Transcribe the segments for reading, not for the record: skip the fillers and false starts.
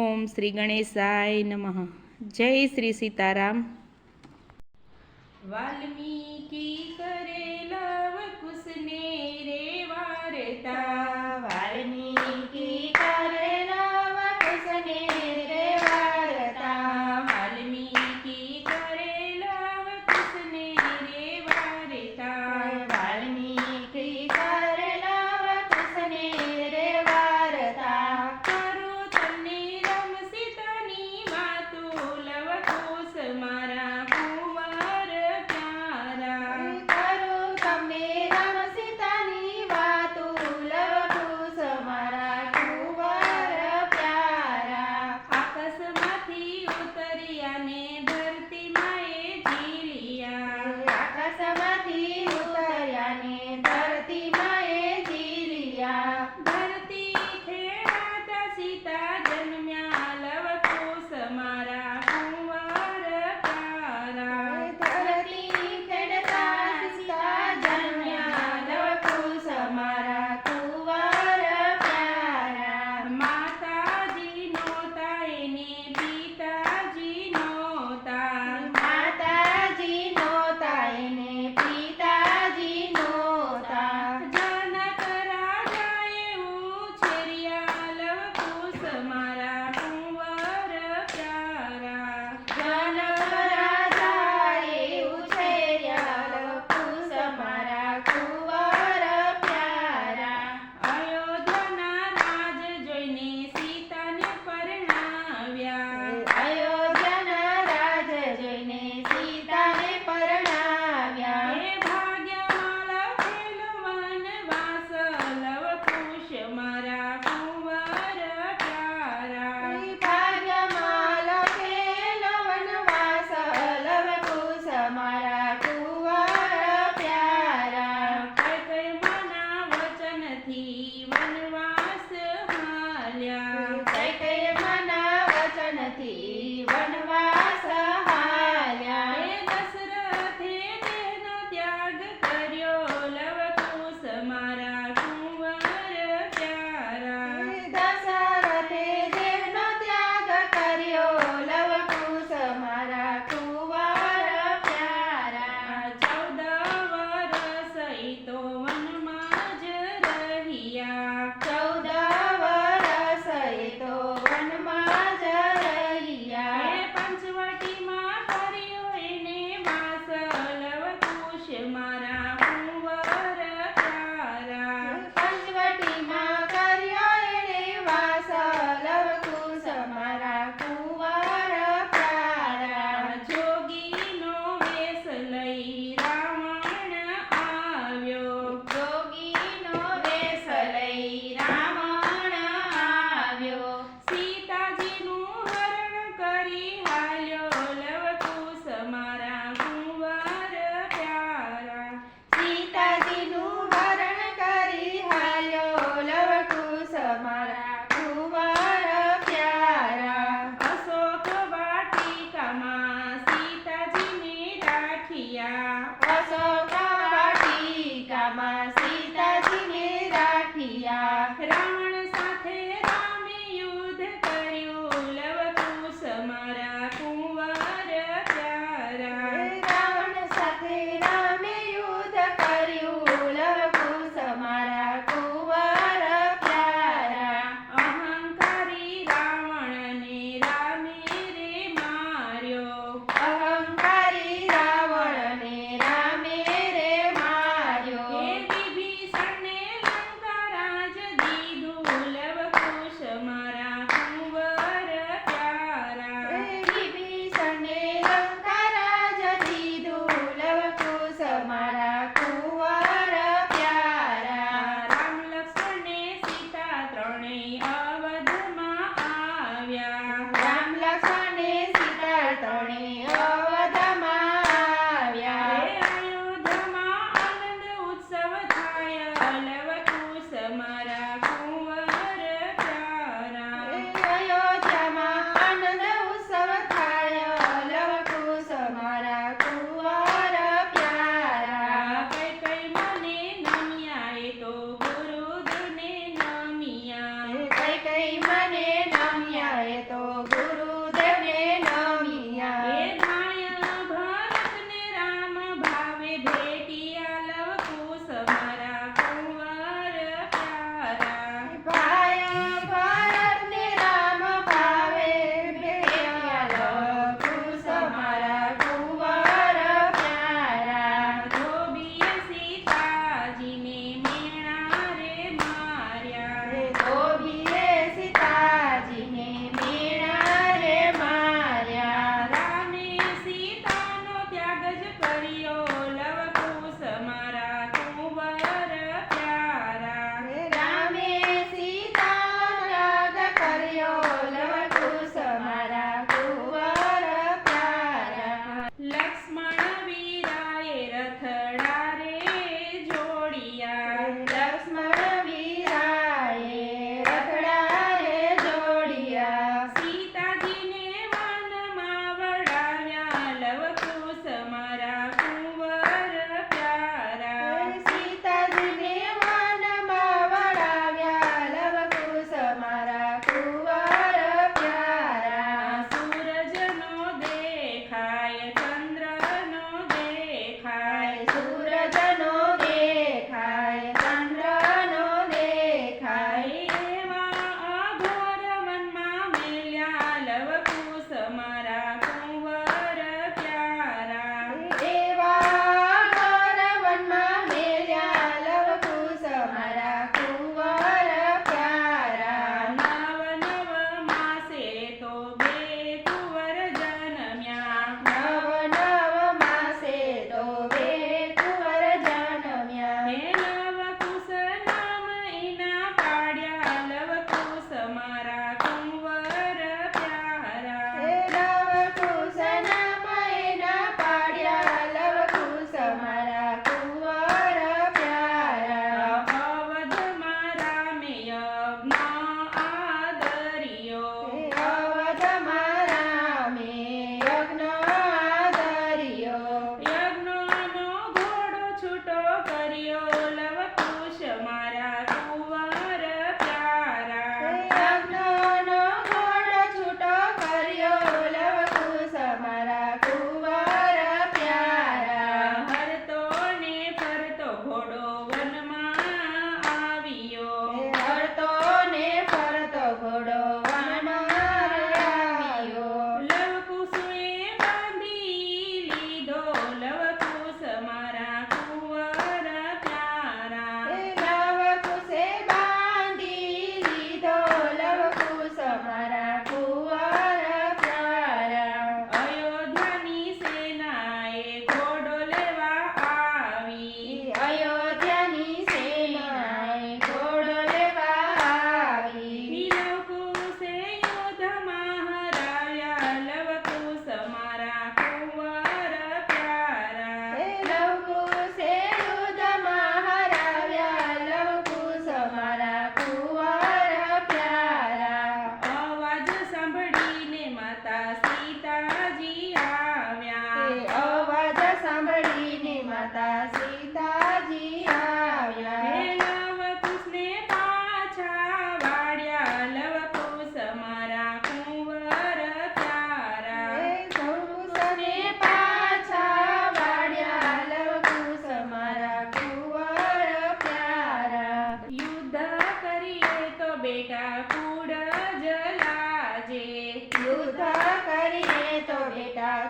ઓમ શ્રી ગણેશાય નમઃ. જય શ્રી સીતારામ. વાલ્મીકી કરે લવ કુશને રે વાર્તા, વાલ્મીકી કરે લવ કુશને રે વાર્તા, વાલ્મીકી કરે લવ કુશને રે વાર્તા, વાલ્મીકી કરે લવ કુશને રે વાર્તા. કરું તમને રમ સીતાની વાતો, લવ કુશ મારા કુંવર પ્યારા. કરું તમને રામ સીતાની વાતો, લવ કુશ મારા કુંવર પ્યારા. આકાશમાંથી ઉતર્યા ને ધરતી માએ ઝીલ્યા, આકાશમાંથી ઉતર્યા ને ધરતી માએ ઝીલ્યા. ધરતી ખેડાતા સીતા જન્મ્યા, લવ કુશ મારા કુંવર પ્યારા. ધરતી ખેડતા સીતા જન્મ્યા, લવ કુશ મારા કુંવર પ્યારા. માતાજી નહોતા એને પિતાજી નહોતા, માતાજી નહોતા એને પિતાજી નહોતા. જનક રાજાએ ઉછેર્યા, લવ કુશ મારા કુંવર પ્યારા. જનક રાજાએ ઉછેર્યા, લવ કુશ મારા કુંવર પ્યારા. અયોધ્યાના રાજ જોઈને સીતાને પરણાવ્યા, અયોધ્યાના રાજ જોઈને સીતાને પરણાવ્યા. હે ભાગ્યમાં લખેલો વનવાસ, લવ કુશ મારા કુંવર પ્યારા. ભાગ્યમાં લખેલો વનવાસ, લવ કુશ મારા કુંવર પ્યારા. કૈકેયીના વચનથી વનવાસ હાલ્યા, કૈકેયીના વચનથી વનવાસ હાલ્યા. હે દશરથે તેનો ત્યાગ કર્યો, લવ કુશ મારા કુંવર પ્યારા. દશરથે દેવનો ત્યાગ કર્યો, લવ કુશ મારા કુંવર પ્યારા. 14 વરસ ઈ તો વનમાં જ રહ્યા, 14 વરસ એ તો વનમાં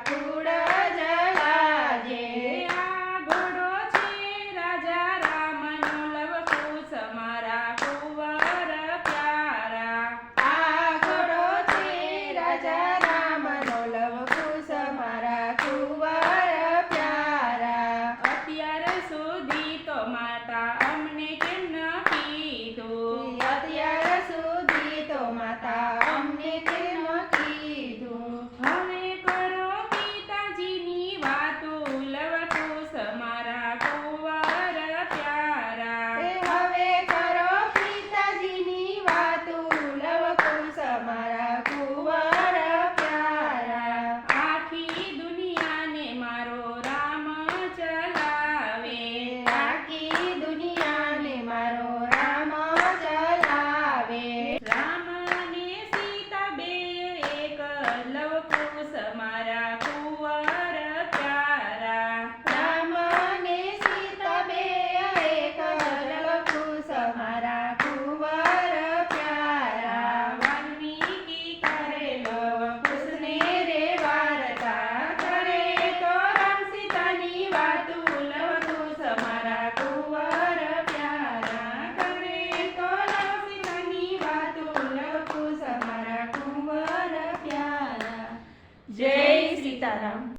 કુળ જલાજે. આ ઘોડો છે રાજા રામનો લવકુશ મારા કુંવર પ્યારા. આ ઘોડો છે રાજા રામનો લવકુશ મારા કુંવર પ્યારા. અત્યાર સુધી તો માતા અમને કેમ ન કીધું. અત્યાર સુધી તો માતા અમને કેમ કીધું. હવે કરો પિતાજીની વાતો લવકુશ મારા કુંવર પ્યારા. એ હવે કરો પિતાજીની વાતું લવકુશ મારા કુંવર પ્યારા. આખી દુનિયાને મારો રામ ચલાવે. આખી દુનિયાને મારો રામ ચલાવે. રામ અને સીતા બે એક લવકુશ મારા કુંવર પ્યારા. રામ અને સીતા બે એક લવકુશ મારા કુંવર પ્યારા. વાલ્મીકી કરે લવકુશને રે વાર્તા કરે તો રામ સીતાની વાતું લવકુશ મારા કુંવર પ્યારા. કરે તો રામ સીતાની વાતું લવકુશ મારા કુંવર પ્યારા. જય સીતારામ.